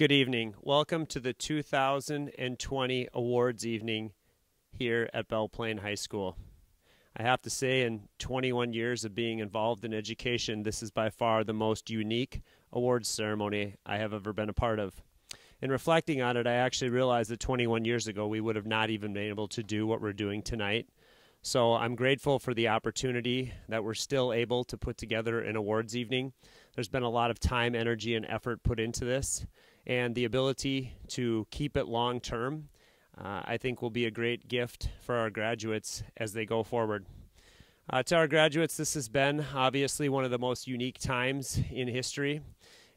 Good evening. Welcome to the 2020 awards evening here at Belle Plaine High School. I have to say, in 21 years of being involved in education, this is by far the most unique awards ceremony I have ever been a part of. In reflecting on it, I actually realized that 21 years ago we would have not even been able to do what we're doing tonight. So I'm grateful for the opportunity that we're still able to put together an awards evening. There's been a lot of time, energy, and effort put into this, and the ability to keep it long term, I think will be a great gift for our graduates as they go forward. To our graduates, this has been obviously one of the most unique times in history.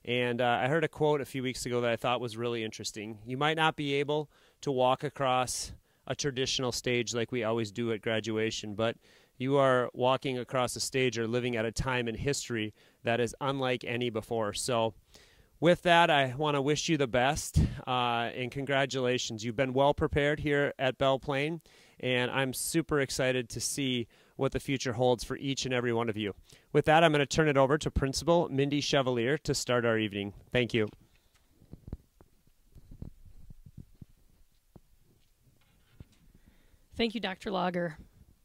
And I heard a quote a few weeks ago that I thought was really interesting. You might not be able to walk across a traditional stage like we always do at graduation, but you are walking across a stage or living at a time in history that is unlike any before. So with that, I want to wish you the best and congratulations. You've been well prepared here at Belle Plaine, and I'm super excited to see what the future holds for each and every one of you. With that, I'm going to turn it over to Principal Mindy Chevalier to start our evening. Thank you. Thank you, Dr. Lager.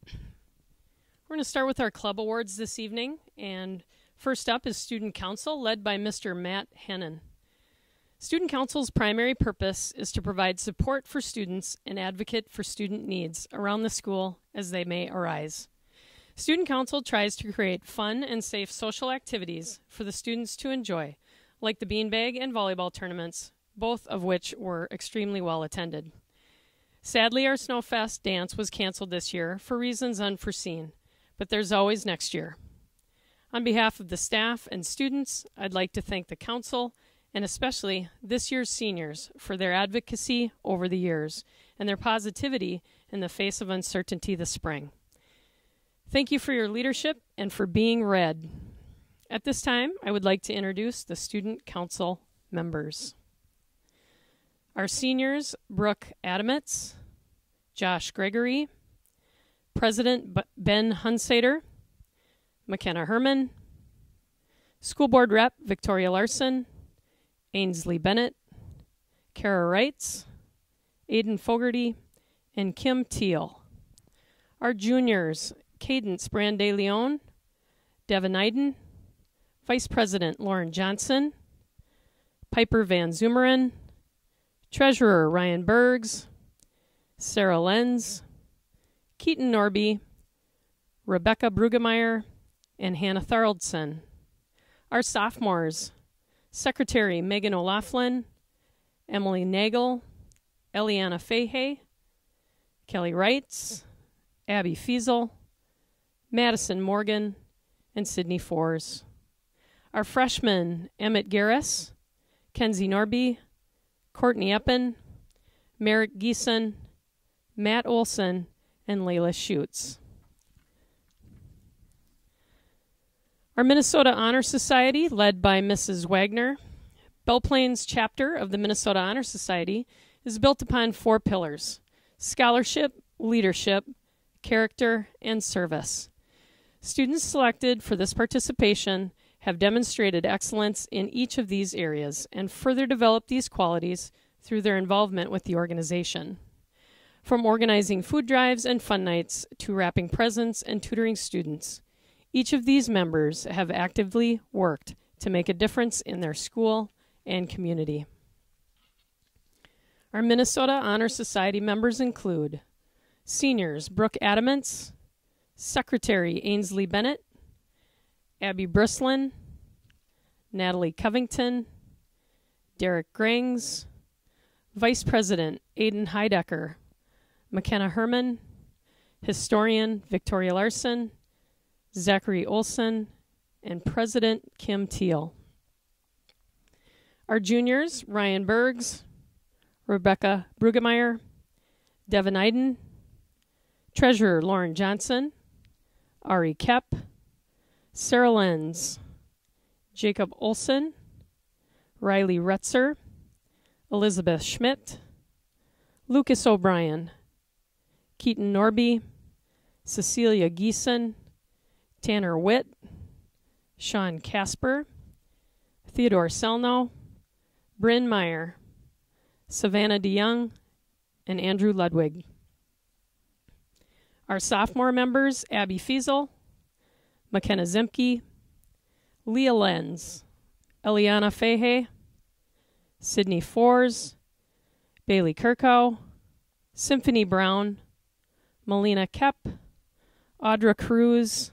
We're going to start with our club awards this evening, and first up is Student Council, led by Mr. Matt Hennon. Student Council's primary purpose is to provide support for students and advocate for student needs around the school as they may arise. Student Council tries to create fun and safe social activities for the students to enjoy, like the beanbag and volleyball tournaments, both of which were extremely well attended. Sadly, our Snowfest dance was canceled this year for reasons unforeseen, but there's always next year. On behalf of the staff and students, I'd like to thank the council and especially this year's seniors for their advocacy over the years and their positivity in the face of uncertainty this spring. Thank you for your leadership and for being read. At this time, I would like to introduce the Student Council members. Our seniors, Brooke Adamitz, Josh Gregory, President Ben Hunsater, McKenna Herman, School Board Rep Victoria Larson, Ainsley Bennett, Kara Reitz, Aiden Fogarty, and Kim Teal. Our juniors, Cadence Brand de Leon, Devin Iden, Vice President Lauren Johnson, Piper Van Zumeren, Treasurer Ryan Bergs, Sarah Lenz, Keaton Norby, Rebecca Brugemeyer, and Hannah Tharaldson. Our sophomores, Secretary Megan O'Laughlin, Emily Nagel, Eliana Fahey, Kelly Reitz, Abby Fiesel, Madison Morgan, and Sydney Fours. Our freshmen, Emmett Garris, Kenzie Norby, Courtney Eppen, Merrick Geeson, Matt Olson, and Layla Schutz. Our Minnesota Honor Society, led by Mrs. Wagner. Belle Plaine's chapter of the Minnesota Honor Society is built upon 4 pillars: scholarship, leadership, character, and service. Students selected for this participation have demonstrated excellence in each of these areas and further developed these qualities through their involvement with the organization. From organizing food drives and fun nights to wrapping presents and tutoring students, each of these members have actively worked to make a difference in their school and community. Our Minnesota Honor Society members include seniors Brooke Adamitz, Secretary Ainsley Bennett, Abby Brislin, Natalie Covington, Derek Grangs, Vice President Aiden Heidecker, McKenna Herman, Historian Victoria Larson, Zachary Olson, and President Kim Teal. Our juniors, Ryan Bergs, Rebecca Brugemeyer, Devin Iden, Treasurer Lauren Johnson, Ari Kepp, Sarah Lenz, Jacob Olson, Riley Retzer, Elizabeth Schmidt, Lucas O'Brien, Keaton Norby, Cecilia Geeson, Tanner Witt, Sean Casper, Theodore Selno, Bryn Meyer, Savannah DeYoung, and Andrew Ludwig. Our sophomore members, Abby Fiesel, McKenna Zimke, Leah Lenz, Eliana Fahey, Sydney Fors, Bailey Kirkow, Symphony Brown, Melina Kep, Audra Cruz,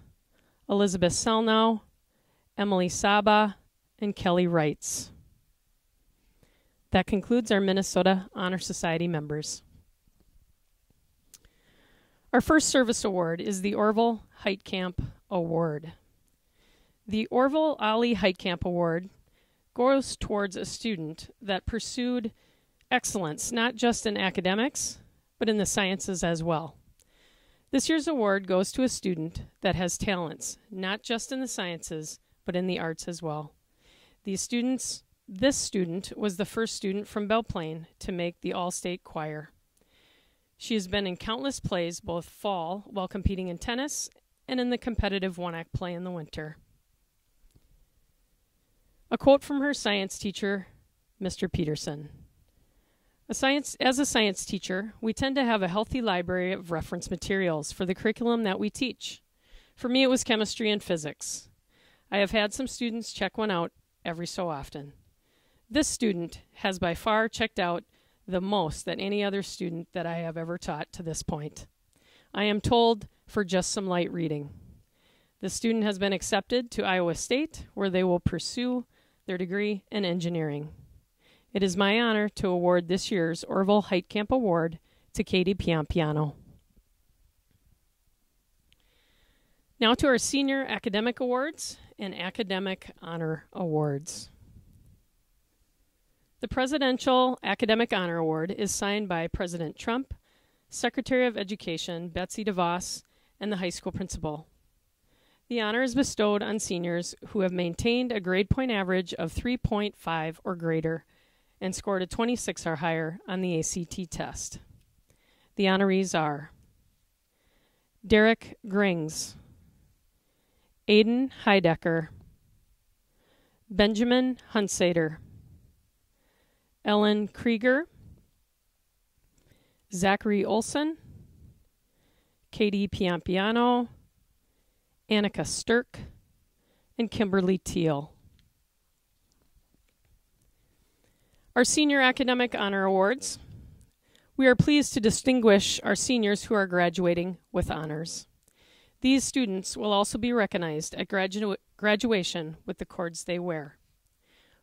Elizabeth Selnow, Emily Saba, and Kelly Wrights. That concludes our Minnesota Honor Society members. Our first service award is the Orville Heitkamp Award. The Orville Ali Heitkamp Award goes towards a student that pursued excellence, not just in academics, but in the sciences as well. This year's award goes to a student that has talents, not just in the sciences, but in the arts as well. This student was the first student from Belle Plaine to make the all-state choir. She has been in countless plays both fall while competing in tennis and in the competitive one-act play in the winter. A quote from her science teacher, Mr. Peterson. As a science teacher, we tend to have a healthy library of reference materials for the curriculum that we teach. For me, it was chemistry and physics. I have had some students check one out every so often. This student has by far checked out the most that any other student that I have ever taught to this point. I am told for just some light reading. The student has been accepted to Iowa State, where they will pursue their degree in engineering. It is my honor to award this year's Orville Heitkamp Award to Katie Piampiano. Now to our Senior Academic Awards and Academic Honor Awards. The Presidential Academic Honor Award is signed by President Trump, Secretary of Education Betsy DeVos, and the high school principal. The honor is bestowed on seniors who have maintained a grade point average of 3.5 or greater and scored a 26 or higher on the ACT test. The honorees are Derek Grings, Aiden Heidecker, Benjamin Hunsater, Ellen Krieger, Zachary Olson, Katie Piampiano, Annika Sturk, and Kimberly Teal. Our Senior Academic Honor Awards. We are pleased to distinguish our seniors who are graduating with honors. These students will also be recognized at graduation with the cords they wear.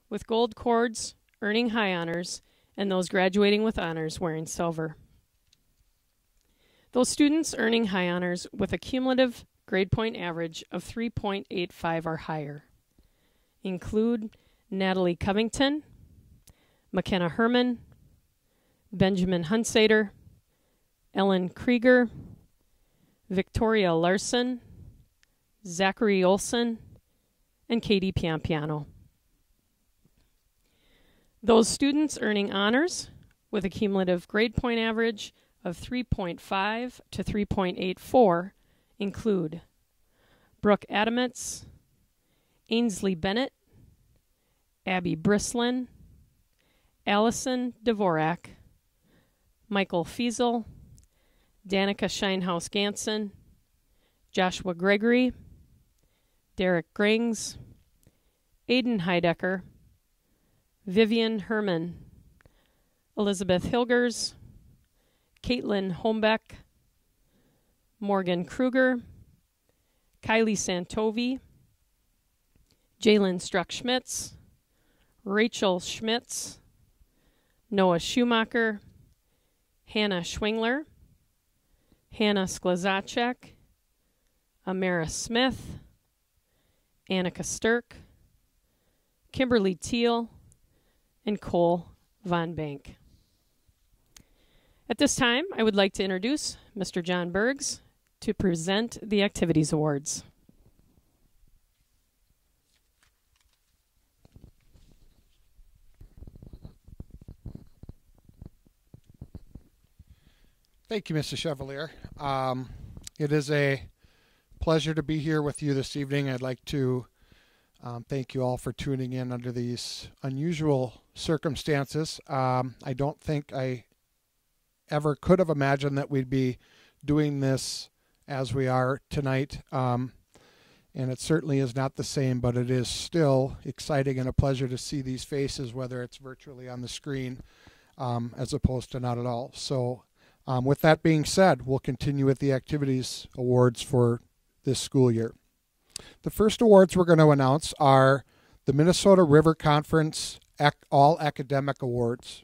With gold cords, earning high honors, and those graduating with honors wearing silver. Those students earning high honors with a cumulative grade point average of 3.85 or higher include Natalie Covington, McKenna Herman, Benjamin Hunsater, Ellen Krieger, Victoria Larson, Zachary Olson, and Katie Piampiano. Those students earning honors with a cumulative grade point average of 3.5 to 3.84 include Brooke Adamitz, Ainsley Bennett, Abby Brislin, Allison Dvorak, Michael Fiesel, Danica Shinehouse Ganson, Joshua Gregory, Derek Grings, Aiden Heidecker, Vivian Herman, Elizabeth Hilgers, Caitlin Holmbeck, Morgan Kruger, Kylie Santovi, Jalen Struck-Schmitz, Rachel Schmitz, Noah Schumacher, Hannah Schwingler, Hannah Sklazacek, Amara Smith, Annika Sturk, Kimberly Teal, and Cole Von Bank. At this time, I would like to introduce Mr. John Bergs to present the Activities Awards. Thank you, Mr. Chevalier. It is a pleasure to be here with you this evening. I'd like to Thank you all for tuning in under these unusual circumstances. I don't think I ever could have imagined that we'd be doing this as we are tonight. And it certainly is not the same, but it is still exciting and a pleasure to see these faces, whether it's virtually on the screen as opposed to not at all. So with that being said, we'll continue with the activities awards for this school year. The first awards we're going to announce are the Minnesota River Conference All Academic Awards.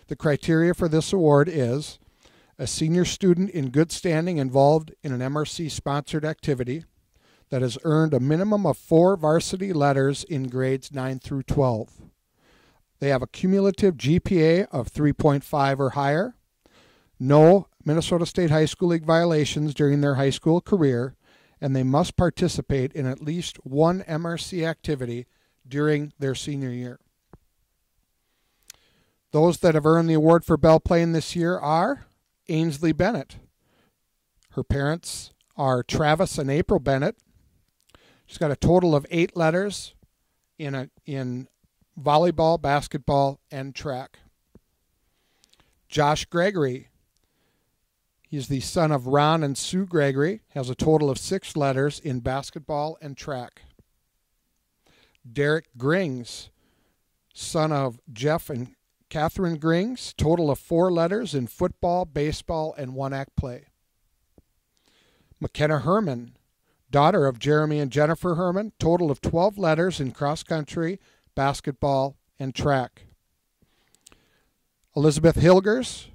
The criteria for this award is a senior student in good standing involved in an MRC-sponsored activity that has earned a minimum of 4 varsity letters in grades 9 through 12. They have a cumulative GPA of 3.5 or higher, no Minnesota State High School League violations during their high school career, and they must participate in at least one MRC activity during their senior year. Those that have earned the award for Belle Plaine this year are Ainsley Bennett. Her parents are Travis and April Bennett. She's got a total of 8 letters in volleyball, basketball, and track. Josh Gregory. He's the son of Ron and Sue Gregory, has a total of 6 letters in basketball and track. Derek Grings, son of Jeff and Catherine Grings, total of 4 letters in football, baseball, and one-act play. McKenna Herman, daughter of Jeremy and Jennifer Herman, total of 12 letters in cross-country, basketball, and track. Elizabeth Hilgers,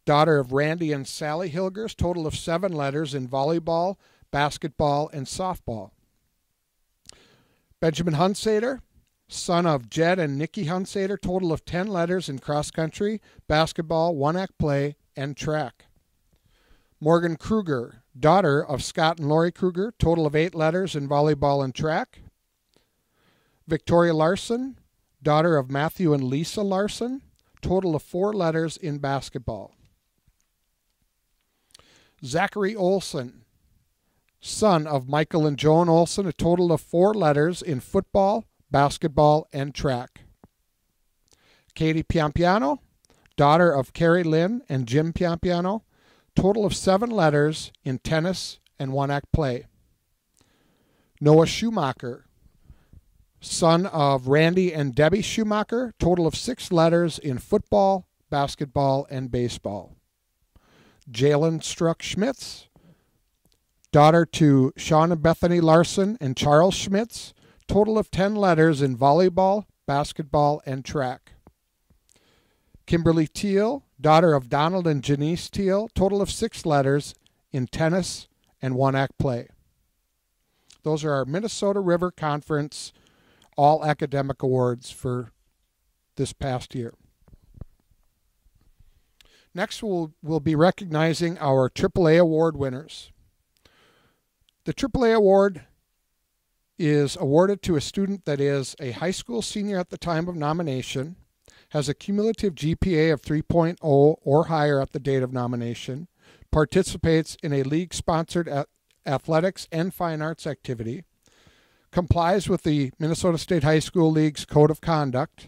daughter of Randy and Sally Hilgers, total of 7 letters in volleyball, basketball, and softball. Benjamin Hunsader, son of Jed and Nikki Hunsader, total of 10 letters in cross-country, basketball, one-act play, and track. Morgan Kruger, daughter of Scott and Lori Kruger, total of 8 letters in volleyball and track. Victoria Larson, daughter of Matthew and Lisa Larson, total of 4 letters in basketball. Zachary Olson, son of Michael and Joan Olson, a total of 4 letters in football, basketball, and track. Katie Piampiano, daughter of Carrie Lynn and Jim Piampiano, total of 7 letters in tennis and one-act play. Noah Schumacher, son of Randy and Debbie Schumacher, total of 6 letters in football, basketball, and baseball. Jalen Struck Schmitz, daughter to Sean and Bethany Larson and Charles Schmitz, total of 10 letters in volleyball, basketball, and track. Kimberly Teal, daughter of Donald and Janice Teal, total of 6 letters in tennis and one-act play. Those are our Minnesota River Conference All Academic Awards for this past year. Next, we'll be recognizing our AAA award winners. The AAA award is awarded to a student that is a high school senior at the time of nomination, has a cumulative GPA of 3.0 or higher at the date of nomination, participates in a league-sponsored athletics and fine arts activity, complies with the Minnesota State High School League's Code of Conduct,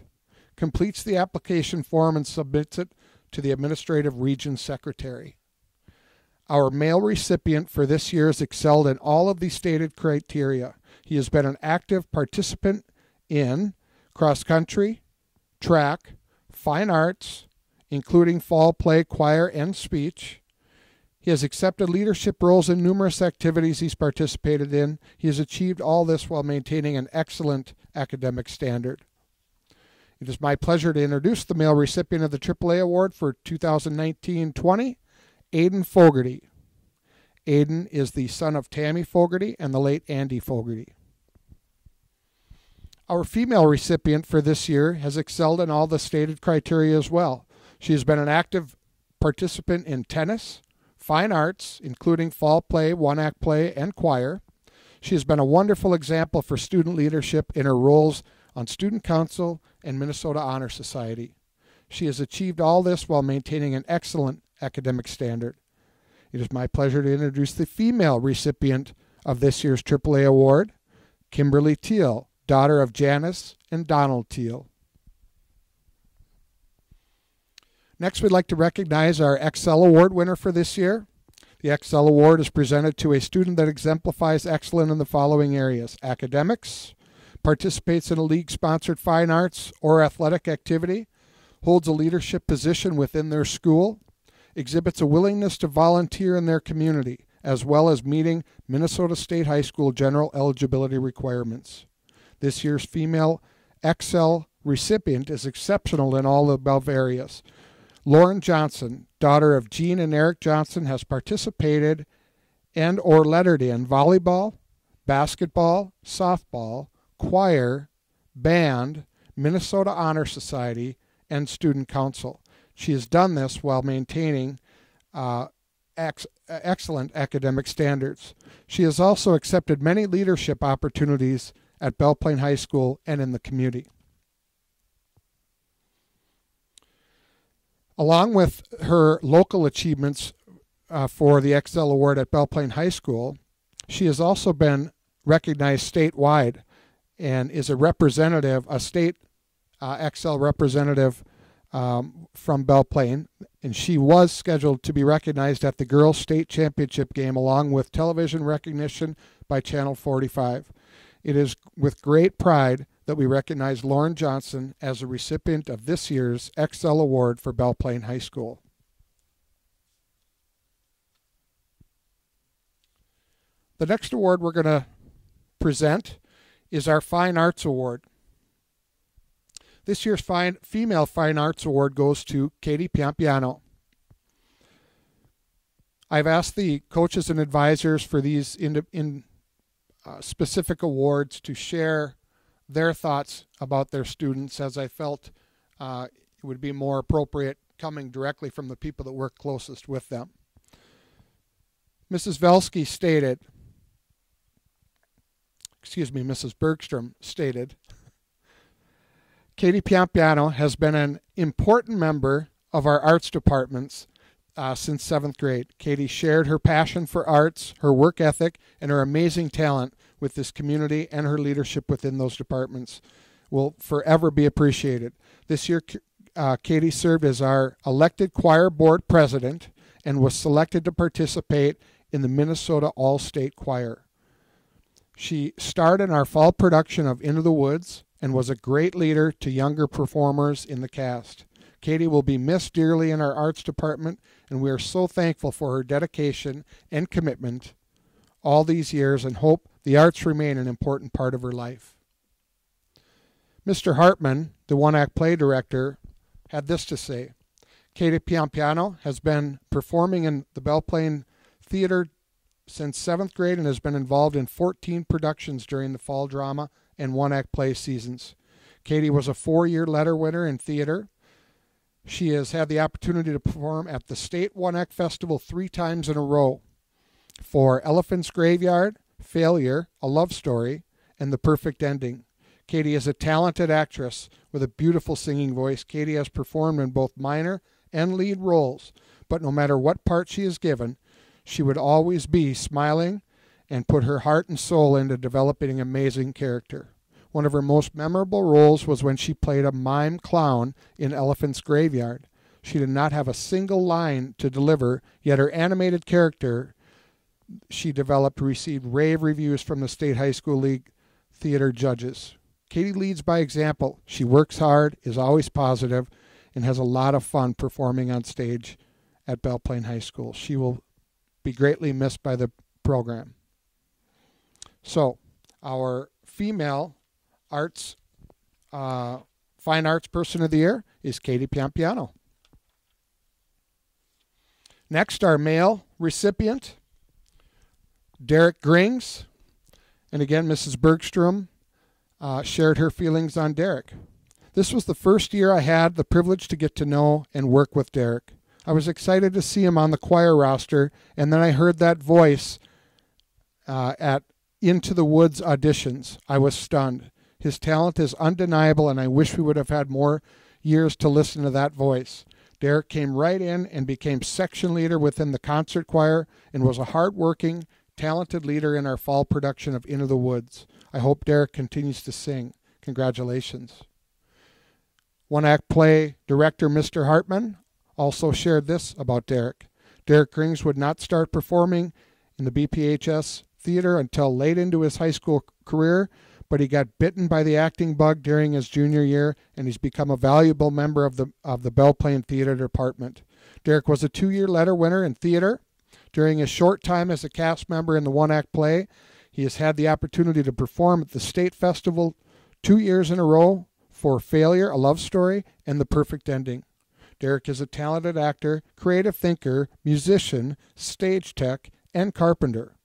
completes the application form and submits it to the Administrative Region Secretary. Our male recipient for this year has excelled in all of the stated criteria. He has been an active participant in cross-country, track, fine arts, including fall play, choir, and speech. He has accepted leadership roles in numerous activities he's participated in. He has achieved all this while maintaining an excellent academic standard. It is my pleasure to introduce the male recipient of the AAA Award for 2019-20, Aiden Fogarty. Aiden is the son of Tammy Fogarty and the late Andy Fogarty. Our female recipient for this year has excelled in all the stated criteria as well. She has been an active participant in tennis, fine arts, including fall play, one-act play, and choir. She has been a wonderful example for student leadership in her roles on Student Council and Minnesota Honor Society. She has achieved all this while maintaining an excellent academic standard. It is my pleasure to introduce the female recipient of this year's AAA Award, Kimberly Teal, daughter of Janice and Donald Teal. Next, we'd like to recognize our Excel Award winner for this year. The Excel Award is presented to a student that exemplifies excellence in the following areas: academics, participates in a league-sponsored fine arts or athletic activity, holds a leadership position within their school, exhibits a willingness to volunteer in their community, as well as meeting Minnesota State High School general eligibility requirements. This year's female Excel recipient is exceptional in all the above areas. Lauren Johnson, daughter of Jean and Eric Johnson, has participated and or lettered in volleyball, basketball, softball, choir, band, Minnesota Honor Society, and student council. She has done this while maintaining excellent academic standards. She has also accepted many leadership opportunities at Belle Plaine High School and in the community. Along with her local achievements for the Excel Award at Belle Plaine High School, she has also been recognized statewide and is a state Excel representative from Belle Plaine, and she was scheduled to be recognized at the Girls State Championship game along with television recognition by Channel 45. It is with great pride that we recognize Lauren Johnson as a recipient of this year's Excel Award for Belle Plaine High School. The next award we're going to present is our Fine Arts Award. This year's Female Fine Arts Award goes to Katie Piampiano. I've asked the coaches and advisors for these specific awards to share their thoughts about their students, as I felt it would be more appropriate coming directly from the people that work closest with them. Mrs. Bergstrom stated, Katie Piampiano has been an important member of our arts departments since 7th grade. Katie shared her passion for arts, her work ethic, and her amazing talent with this community, and her leadership within those departments will forever be appreciated. This year, Katie served as our elected choir board president and was selected to participate in the Minnesota All-State Choir. She starred in our fall production of Into the Woods and was a great leader to younger performers in the cast. Katie will be missed dearly in our arts department, and we are so thankful for her dedication and commitment all these years and hope the arts remain an important part of her life. Mr. Hartman, the one-act play director, had this to say: Katie Piampiano has been performing in the Belle Plaine Theater since 7th grade and has been involved in 14 productions during the fall drama and one-act play seasons. Katie was a 4-year letter winner in theater. She has had the opportunity to perform at the State One-Act Festival 3 times in a row for Elephant's Graveyard, Failure, A Love Story, and The Perfect Ending. Katie is a talented actress with a beautiful singing voice. Katie has performed in both minor and lead roles, but no matter what part she is given, she would always be smiling and put her heart and soul into developing an amazing character. One of her most memorable roles was when she played a mime clown in Elephant's Graveyard. She did not have a single line to deliver, yet her animated character she developed received rave reviews from the State High School League theater judges. Katie leads by example. She works hard, is always positive, and has a lot of fun performing on stage at Belle Plaine High School. She will be greatly missed by the program. So, our female arts, fine arts person of the year is Katie Piampiano. Next, our male recipient, Derek Grings. And again, Mrs. Bergstrom shared her feelings on Derek. This was the first year I had the privilege to get to know and work with Derek. I was excited to see him on the choir roster, and then I heard that voice at Into the Woods auditions. I was stunned. His talent is undeniable, and I wish we would have had more years to listen to that voice. Derek came right in and became section leader within the concert choir and was a hard-working, talented leader in our fall production of Into the Woods. I hope Derek continues to sing. Congratulations. One-act play director Mr. Hartman also shared this about Derek. Derek Grings would not start performing in the BPHS theater until late into his high school career, but he got bitten by the acting bug during his junior year, and he's become a valuable member of the Belle Plaine Theater Department. Derek was a 2-year letter winner in theater. During his short time as a cast member in the one-act play, he has had the opportunity to perform at the State Festival 2 years in a row for Failure, A Love Story, and The Perfect Ending. Derek is a talented actor, creative thinker, musician, stage tech, and carpenter.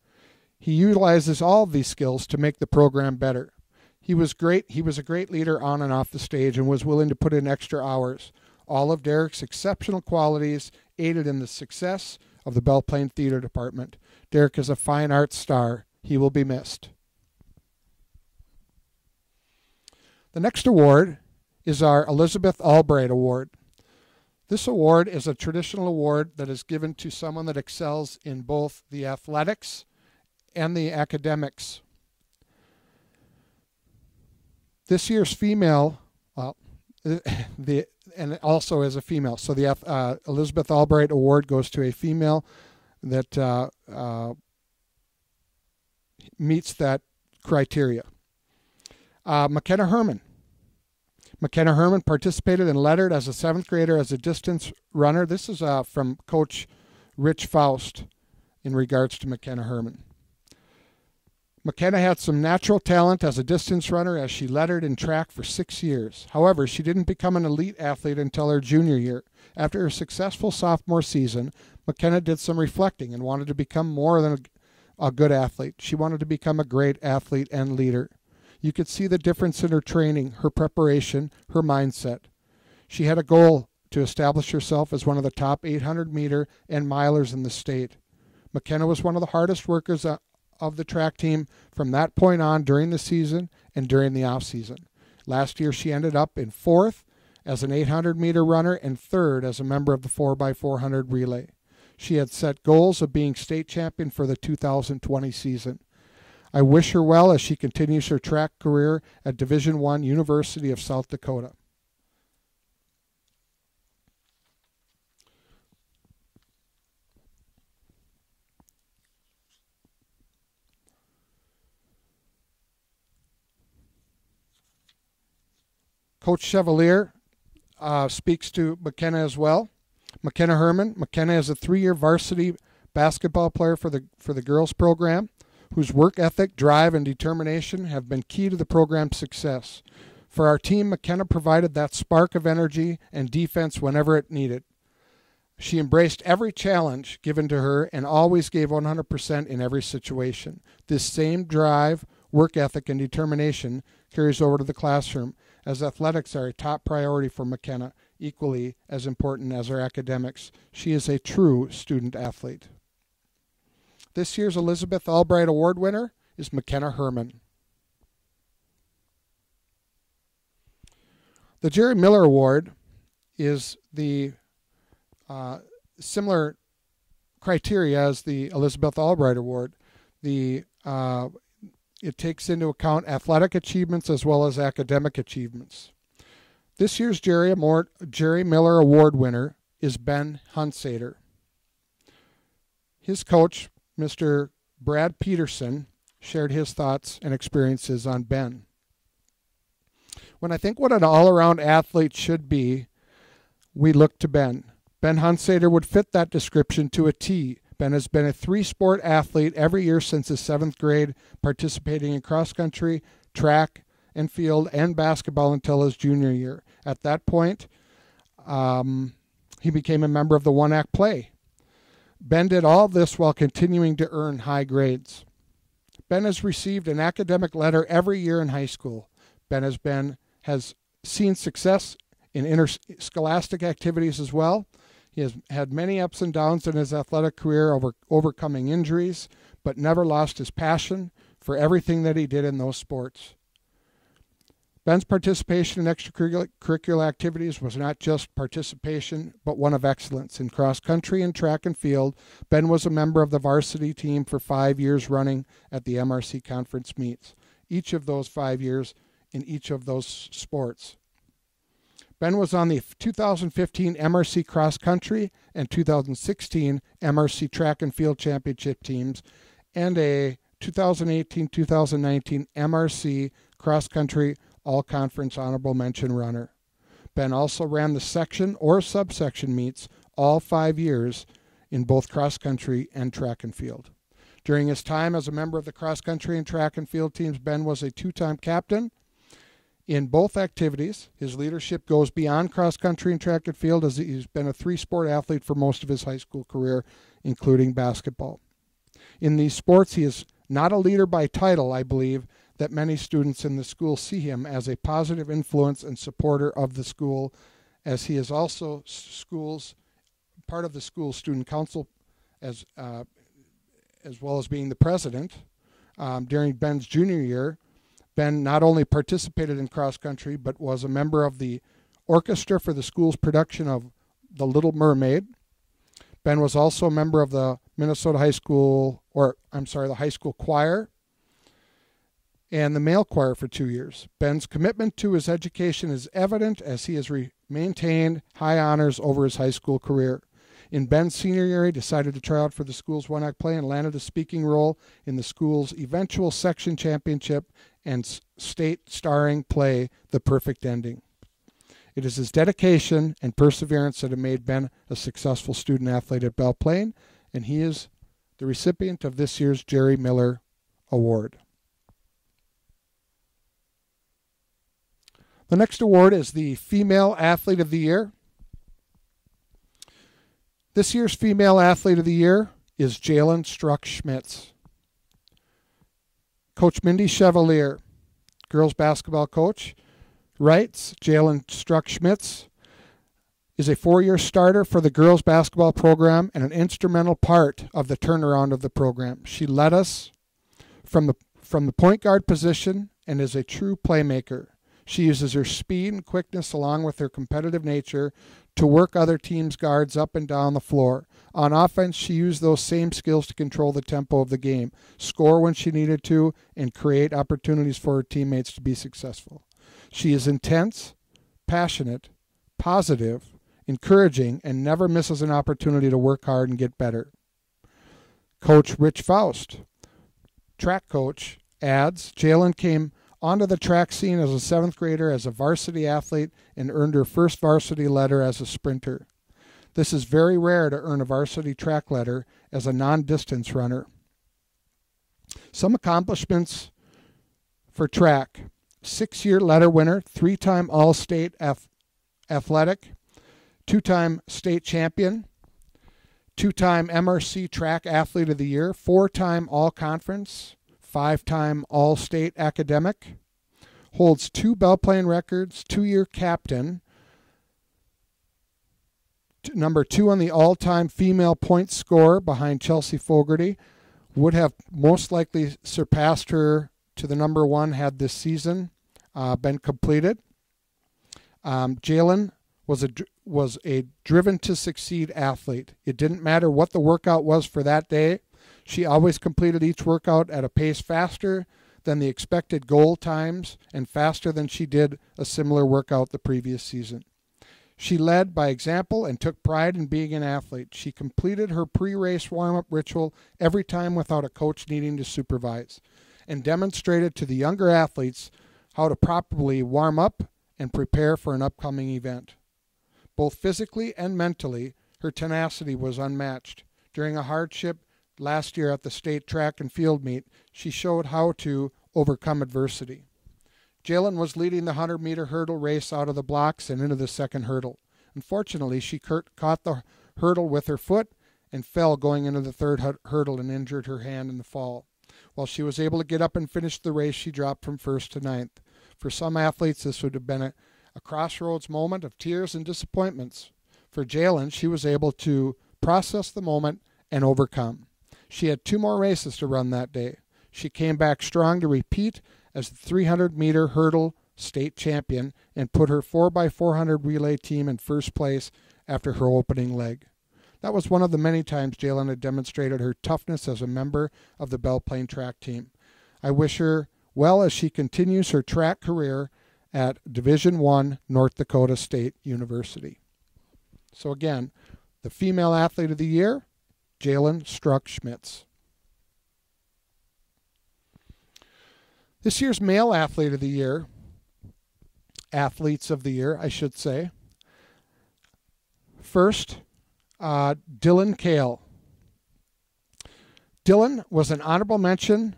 He utilizes all of these skills to make the program better. He was great. He was a great leader on and off the stage and was willing to put in extra hours. All of Derek's exceptional qualities aided in the success of the Belle Plaine Theater Department. Derek is a fine arts star. He will be missed. The next award is our Elizabeth Albright Award. This award is a traditional award that is given to someone that excels in both the athletics and the academics. This year's female, and also as a female, so the Elizabeth Albright Award goes to a female that meets that criteria. McKenna Herman. McKenna Herman participated in lettered as a 7th grader as a distance runner. This is from Coach Rich Faust in regards to McKenna Herman. McKenna had some natural talent as a distance runner as she lettered in track for 6 years. However, she didn't become an elite athlete until her junior year. After her successful sophomore season, McKenna did some reflecting and wanted to become more than a good athlete. She wanted to become a great athlete and leader. You could see the difference in her training, her preparation, her mindset. She had a goal to establish herself as one of the top 800-meter and milers in the state. McKenna was one of the hardest workers of the track team from that point on during the season and during the off-season. Last year, she ended up in 4th as an 800-meter runner and 3rd as a member of the 4x400 relay. She had set goals of being state champion for the 2020 season. I wish her well as she continues her track career at Division I University of South Dakota. Coach Chevalier speaks to McKenna as well. McKenna Herman. McKenna is a 3-year varsity basketball player for the girls program, whose work ethic, drive, and determination have been key to the program's success. For our team, McKenna provided that spark of energy and defense whenever it needed. She embraced every challenge given to her and always gave 100% in every situation. This same drive, work ethic, and determination carries over to the classroom, as athletics are a top priority for McKenna, equally as important as her academics. She is a true student athlete. This year's Elizabeth Albright Award winner is McKenna Herman. The Jerry Miller Award is the similar criteria as the Elizabeth Albright Award. It takes into account athletic achievements as well as academic achievements. This year's Jerry Miller Award winner is Ben Hunsader. His coach, Mr. Brad Peterson, shared his thoughts and experiences on Ben. When I think what an all-around athlete should be, we look to Ben. Ben Hunsader would fit that description to a T. Ben has been a 3-sport athlete every year since his 7th grade, participating in cross-country, track and field, and basketball until his junior year. At that point, he became a member of the one-act play. Ben did all this while continuing to earn high grades. Ben has received an academic letter every year in high school. Ben has seen success in interscholastic activities as well. He has had many ups and downs in his athletic career, overcoming injuries, but never lost his passion for everything that he did in those sports. Ben's participation in extracurricular activities was not just participation, but one of excellence. In cross-country and track and field, Ben was a member of the varsity team for 5 years running at the MRC conference meets. each of those 5 years in each of those sports. Ben was on the 2015 MRC Cross Country and 2016 MRC Track and Field Championship teams and a 2018-2019 MRC Cross Country All-Conference Honorable Mention runner. Ben also ran the section or subsection meets all 5 years in both cross country and track and field. During his time as a member of the cross country and track and field teams, Ben was a 2-time captain in both activities. His leadership goes beyond cross country and track and field, as he's been a 3-sport athlete for most of his high school career, including basketball. In these sports, he is not a leader by title. I believe that many students in the school see him as a positive influence and supporter of the school, as he is also part of the school student council as well as being the president. During Ben's junior year, Ben not only participated in cross country, but was a member of the orchestra for the school's production of The Little Mermaid. Ben was also a member of the Minnesota High School, the high school choir and the male choir for 2 years. Ben's commitment to his education is evident as he has maintained high honors over his high school career. In Ben's senior year, he decided to try out for the school's one-act play and landed a speaking role in the school's eventual section championship and state starring play, The Perfect Ending. It is his dedication and perseverance that have made Ben a successful student athlete at Belle Plaine, and he is the recipient of this year's Jerry Miller Award. The next award is the Female Athlete of the Year. This year's Female Athlete of the Year is Jalen Struck-Schmitz. Coach Mindy Chevalier, girls basketball coach, writes Jalen Struck-Schmitz is a 4-year starter for the girls basketball program and an instrumental part of the turnaround of the program. She led us from the point guard position and is a true playmaker. She uses her speed and quickness along with her competitive nature to work other teams' guards up and down the floor. On offense, she used those same skills to control the tempo of the game, score when she needed to, and create opportunities for her teammates to be successful. She is intense, passionate, positive, encouraging, and never misses an opportunity to work hard and get better. Coach Rich Faust, track coach, adds, Jalen came onto the track scene as a 7th grader as a varsity athlete and earned her first varsity letter as a sprinter. This is very rare to earn a varsity track letter as a non-distance runner. Some accomplishments for track: 6-year letter winner, 3-time All-State athletic, 2-time state champion, 2-time MRC Track Athlete of the Year, 4-time All-Conference, 5-time All-State academic, holds 2 Belle Plaine records, 2-year captain, number 2 on the all-time female point score behind Chelsea Fogarty, would have most likely surpassed her to the number 1 had this season been completed. Jalen was a driven to succeed athlete. It didn't matter what the workout was for that day. She always completed each workout at a pace faster than the expected goal times and faster than she did a similar workout the previous season. She led by example and took pride in being an athlete. She completed her pre-race warm-up ritual every time without a coach needing to supervise, and demonstrated to the younger athletes how to properly warm up and prepare for an upcoming event. Both physically and mentally, her tenacity was unmatched. During a hardship last year at the state track and field meet, she showed how to overcome adversity. Jalen was leading the 100-meter hurdle race out of the blocks and into the second hurdle. Unfortunately, she caught the hurdle with her foot and fell going into the third hurdle and injured her hand in the fall. While she was able to get up and finish the race, she dropped from 1st to 9th. For some athletes, this would have been a crossroads moment of tears and disappointments. For Jalen, she was able to process the moment and overcome. She had 2 more races to run that day. She came back strong to repeat as the 300-meter hurdle state champion and put her 4x400 relay team in first place after her opening leg. That was one of the many times Jalen had demonstrated her toughness as a member of the Belle Plaine track team. I wish her well as she continues her track career at Division I North Dakota State University. So again, the Female Athlete of the Year, Jalen Struck-Schmitz. This year's Male Athlete of the Year, Athletes of the Year, I should say. First, Dylan Kale. Dylan was an honorable mention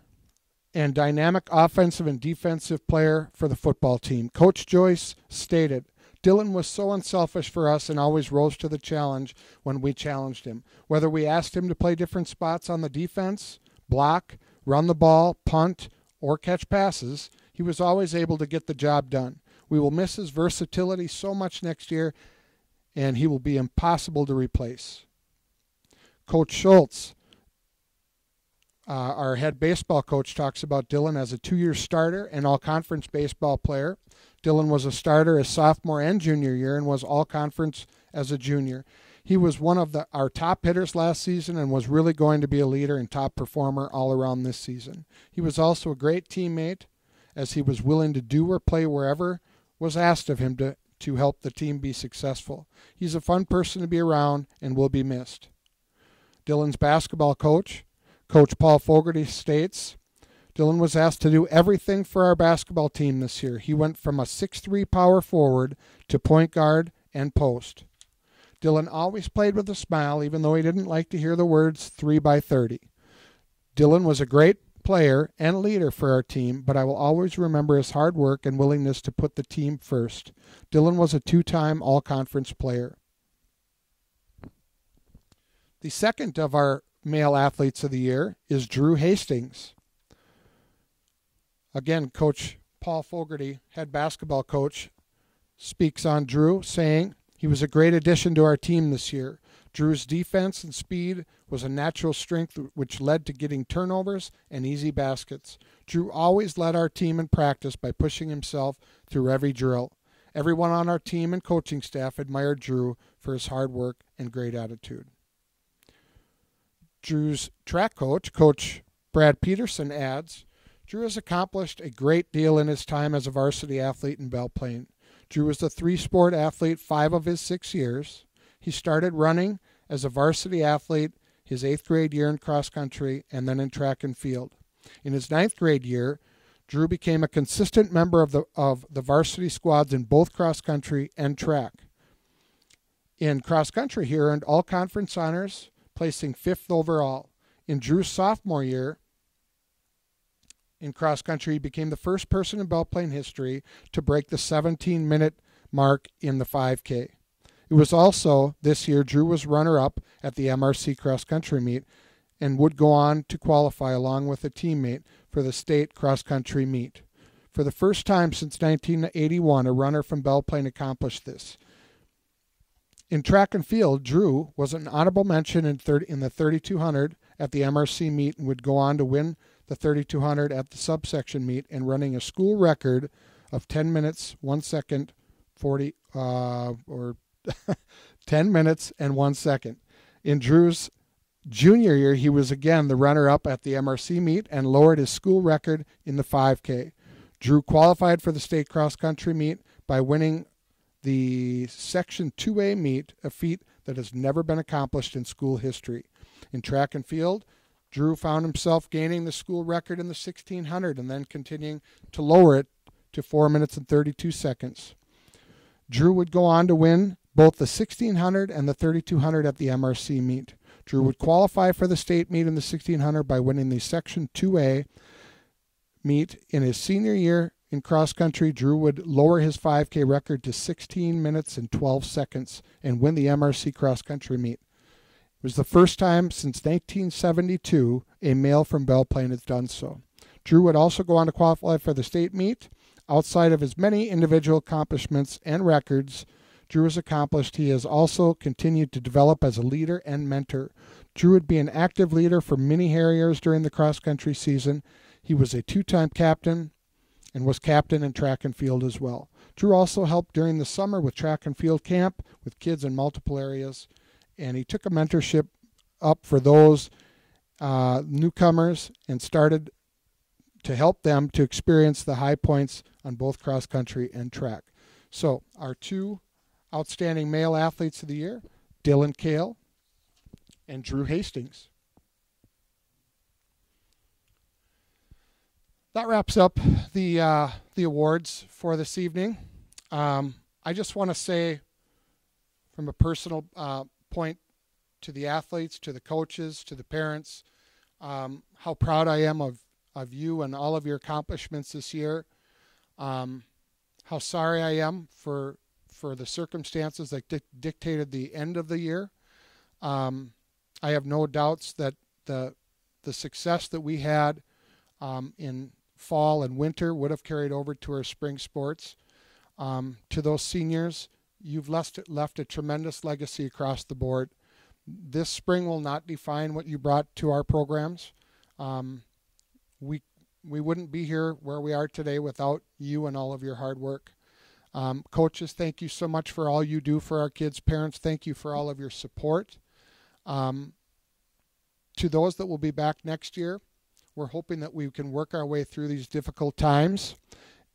and dynamic offensive and defensive player for the football team. Coach Joyce stated, Dylan was so unselfish for us and always rose to the challenge when we challenged him. Whether we asked him to play different spots on the defense, block, run the ball, punt, or catch passes, he was always able to get the job done. We will miss his versatility so much next year, and he will be impossible to replace. Coach Schultz, our head baseball coach, talks about Dylan as a 2-year starter and all-conference baseball player. Dylan was a starter as sophomore and junior year and was all-conference as a junior. He was one of our top hitters last season and was really going to be a leader and top performer all around this season. He was also a great teammate, as he was willing to do or play wherever was asked of him to help the team be successful. He's a fun person to be around and will be missed. Dylan's basketball coach, Coach Paul Fogarty, states, Dylan was asked to do everything for our basketball team this year. He went from a 6'3" power forward to point guard and post. Dylan always played with a smile, even though he didn't like to hear the words 3x30. Dylan was a great player and leader for our team, but I will always remember his hard work and willingness to put the team first. Dylan was a 2-time all-conference player. The second of our Male Athletes of the Year is Drew Hastings. Again, Coach Paul Fogarty, head basketball coach, speaks on Drew, saying, he was a great addition to our team this year. Drew's defense and speed was a natural strength which led to getting turnovers and easy baskets. Drew always led our team in practice by pushing himself through every drill. Everyone on our team and coaching staff admired Drew for his hard work and great attitude. Drew's track coach, Coach Brad Peterson, adds, Drew has accomplished a great deal in his time as a varsity athlete in Belle Plaine. Drew was a 3-sport athlete 5 of his 6 years. He started running as a varsity athlete his 8th grade year in cross country and then in track and field. In his 9th grade year, Drew became a consistent member of the varsity squads in both cross country and track. In cross country, he earned all conference honors, placing 5th overall. In Drew's sophomore year, in cross country, he became the first person in Belle Plaine history to break the 17-minute mark in the 5K. It was also, this year, Drew was runner-up at the MRC cross country meet and would go on to qualify along with a teammate for the state cross country meet. For the first time since 1981, a runner from Belle Plaine accomplished this. In track and field, Drew was an honorable mention in the 3200 at the MRC meet and would go on to win the 3200 at the subsection meet and running a school record of 10 minutes, 1 second, 10 minutes and 1 second. In Drew's junior year, he was again the runner-up at the MRC meet and lowered his school record in the 5K. Drew qualified for the state cross-country meet by winning the Section 2A meet, a feat that has never been accomplished in school history. In track and field, Drew found himself gaining the school record in the 1600 and then continuing to lower it to 4 minutes and 32 seconds. Drew would go on to win both the 1600 and the 3200 at the MRC meet. Drew would qualify for the state meet in the 1600 by winning the Section 2A meet. In his senior year in cross country, Drew would lower his 5K record to 16 minutes and 12 seconds and win the MRC cross country meet. It was the first time since 1972 a male from Belle Plaine has done so. Drew would also go on to qualify for the state meet. Outside of his many individual accomplishments and records Drew has accomplished, he has also continued to develop as a leader and mentor. Drew would be an active leader for many Harriers during the cross-country season. He was a 2-time captain and was captain in track and field as well. Drew also helped during the summer with track and field camp with kids in multiple areas, and he took a mentorship up for those newcomers and started to help them to experience the high points on both cross country and track. So our two outstanding male athletes of the year, Dylan Kale and Drew Hastings. That wraps up the awards for this evening. I just want to say, from a personal point, to the athletes, to the coaches, to the parents, how proud I am of you and all of your accomplishments this year. How sorry I am for the circumstances that dictated the end of the year. I have no doubts that the success that we had in fall and winter would have carried over to our spring sports. To those seniors, you've left a tremendous legacy across the board. This spring will not define what you brought to our programs. We wouldn't be here where we are today without you and all of your hard work. Coaches, thank you so much for all you do for our kids. Parents, thank you for all of your support. To those that will be back next year, we're hoping that we can work our way through these difficult times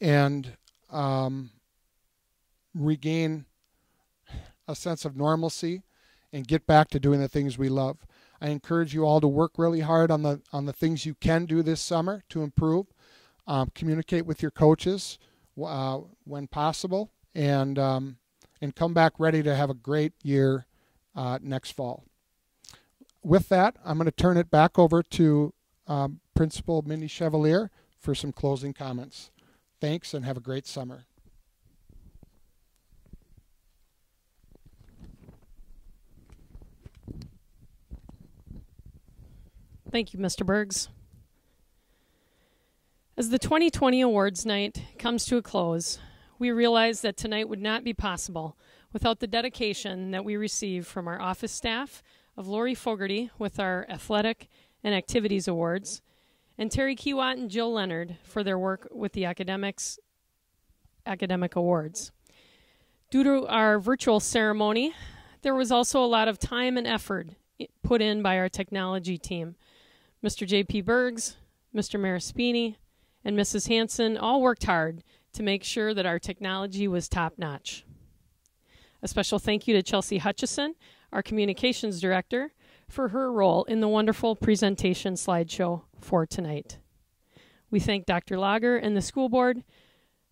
and regain a sense of normalcy and get back to doing the things we love. I encourage you all to work really hard on the things you can do this summer to improve. Communicate with your coaches when possible, and come back ready to have a great year next fall. With that, I'm going to turn it back over to Principal Mindy Chevalier for some closing comments. Thanks, and have a great summer. Thank you, Mr. Bergs. As the 2020 awards night comes to a close, we realize that tonight would not be possible without the dedication that we receive from our office staff of Lori Fogarty with our athletic and activities awards, and Terry Kiewat and Jill Leonard for their work with the academic awards. Due to our virtual ceremony, there was also a lot of time and effort put in by our technology team. Mr. J.P. Bergs, Mr. Maraspini, and Mrs. Hanson all worked hard to make sure that our technology was top-notch. A special thank you to Chelsea Hutchison, our communications director, for her role in the wonderful presentation slideshow for tonight. We thank Dr. Lager and the school board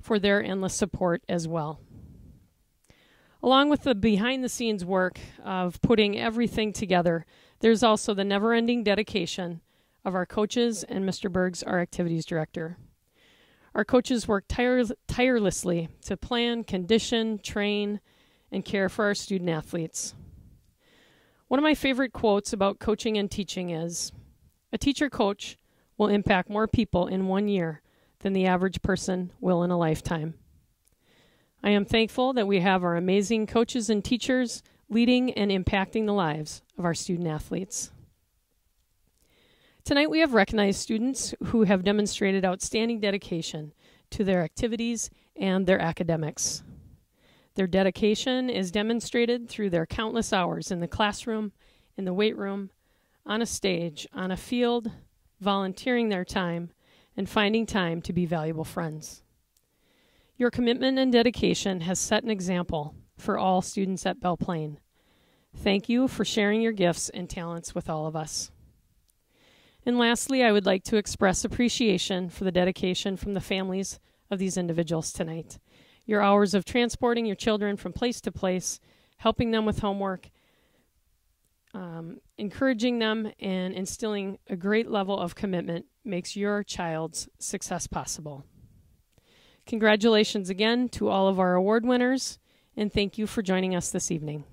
for their endless support as well. Along with the behind-the-scenes work of putting everything together, there's also the never-ending dedication of our coaches and Mr. Bergs, our activities director. Our coaches work tirelessly to plan, condition, train, and care for our student athletes. One of my favorite quotes about coaching and teaching is, "A teacher coach will impact more people in 1 year than the average person will in a lifetime." I am thankful that we have our amazing coaches and teachers leading and impacting the lives of our student athletes. Tonight we have recognized students who have demonstrated outstanding dedication to their activities and their academics. Their dedication is demonstrated through their countless hours in the classroom, in the weight room, on a stage, on a field, volunteering their time, and finding time to be valuable friends. Your commitment and dedication has set an example for all students at Belle Plaine. Thank you for sharing your gifts and talents with all of us. And lastly, I would like to express appreciation for the dedication from the families of these individuals tonight. Your hours of transporting your children from place to place, helping them with homework, encouraging them, and instilling a great level of commitment makes your child's success possible. Congratulations again to all of our award winners, and thank you for joining us this evening.